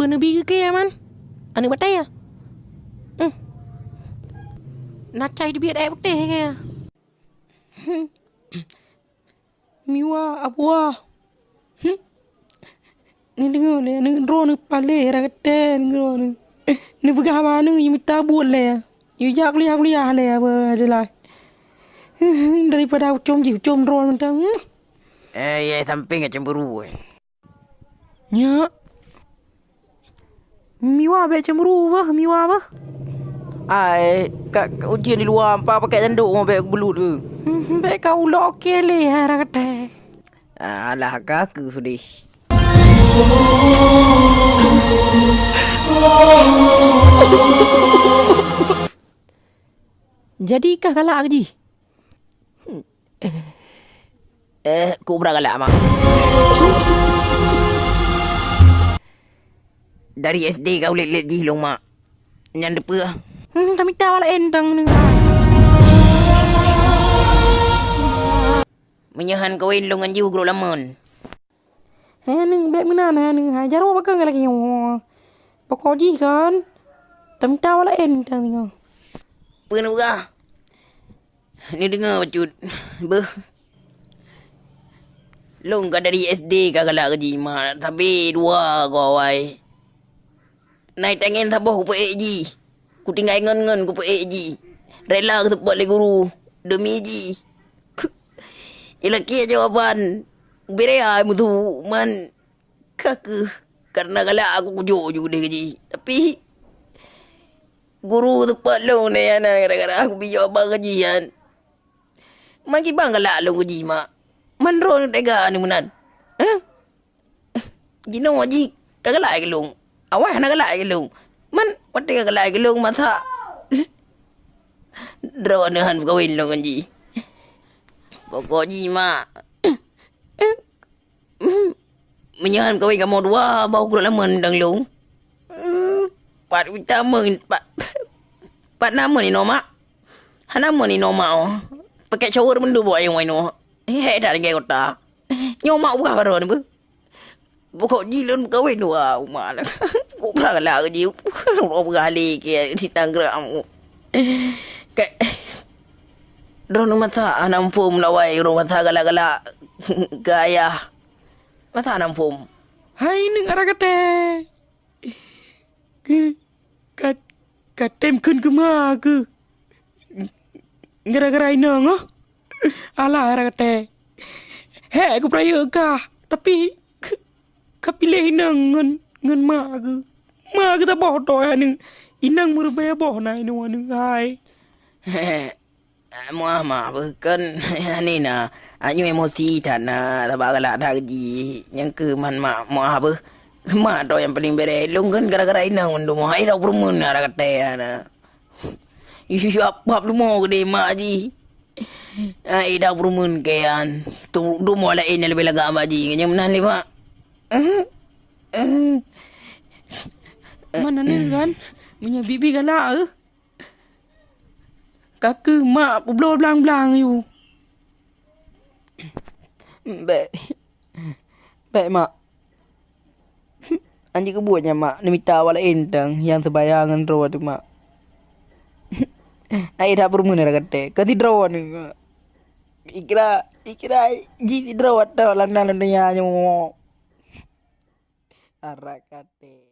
Apa nabi ke ya man? Anu batai ya? Nacai dia biar air putih ke ya? Miwa apa? Ni dengar le, ni drone pale rakate ni drone. Ni begah mana ni minta buat le. You jak lihat le apa je lah. Daripada com drone mentang. Ya samping cemburu. Ya. Miwa be cemburu bah, miwa bah. Ai, kat ujian di luar apa pakai tanduk mau baik belut ke? Be kau lo okey le rakate. Alah kaku sedih. Jadikah galak Haji? Ku berang galak mak. Dari SD kau let di long mak. Yang depa. Kami tahu lah entang ni. Menyahan kawin longan jiu gro lamon. Neng baik mana neng jaro bakal lagi yo. Pokoji kan. Kami tahu lah entang ni. Pernah berah. Ni dengar bacut. Beh. Long kau dari SD kau galak kerja mak. Tapi dua kau awai. Naik tangan sabah ku pek ji. Ku tinggal ngon ku pek ji. Rela ke tempat le guru. Demi ji. Ila kia jawapan. Berea mutu man. Kaku. Karena galak aku kujuk juga dia ji. Tapi. Guru tempat long ni ana gara-gara aku bijak abang kajian. Man ki bang galak long kaji mak. Man ron tega ni menan. Jino ji kagalak ke long. Awak nak galak ke long. Man wate galak ke long mata. Dronahan kawin long ji. Pokok ji mak. Menyahan kawin kamu dua bau kurang lama dang long. Pat utama pat nama ni nama. Nama ni nama oh. Pakai cowok mendu buat yang main oh. Dah dengan kota. Nyoma bukan baru ni bu. Pokok jilun kawin dua umat lah. Kau pernah lah kerja. Kau bergali ke di Tangerang. Kayak. Drone mata anam pom lawai. Rumah mata galak-galak. Gaya. Mata anam pom. Hai neng arah kate. Katem kun kema ke. Gara-gara inang oh. Alah arah kate. Aku peraya kah. Tapi. Kapilih inang ngan mak ke. Mak ke tak bodoh ya neng. Inang merbaya boh na inu neng hai. Muah bukan ni na. Anyu emosi tak na tabak galak dah kerja. Yang ke man mak muah apa. Mak tu yang paling berelong kan gara-gara inang undu muah. Ira perumun arah kata ya na. Isu apa lu mau gede mak ji. Ida perumun kayan. Tu du mau lah ini lebih lega mak ji. Yang menan le mak. Mana ni kan? Punya bibi galak ke? Kakak mak belum belang-belang you. Baik mak. Anjing kebuatnya mak. Ni minta awal entang yang terbayangan rawa tu mak. Ai dah bermula dah kata. Kau tidak rawa ni. Ikira jadi rawa dah lang-lang dunia nyo. Arakate.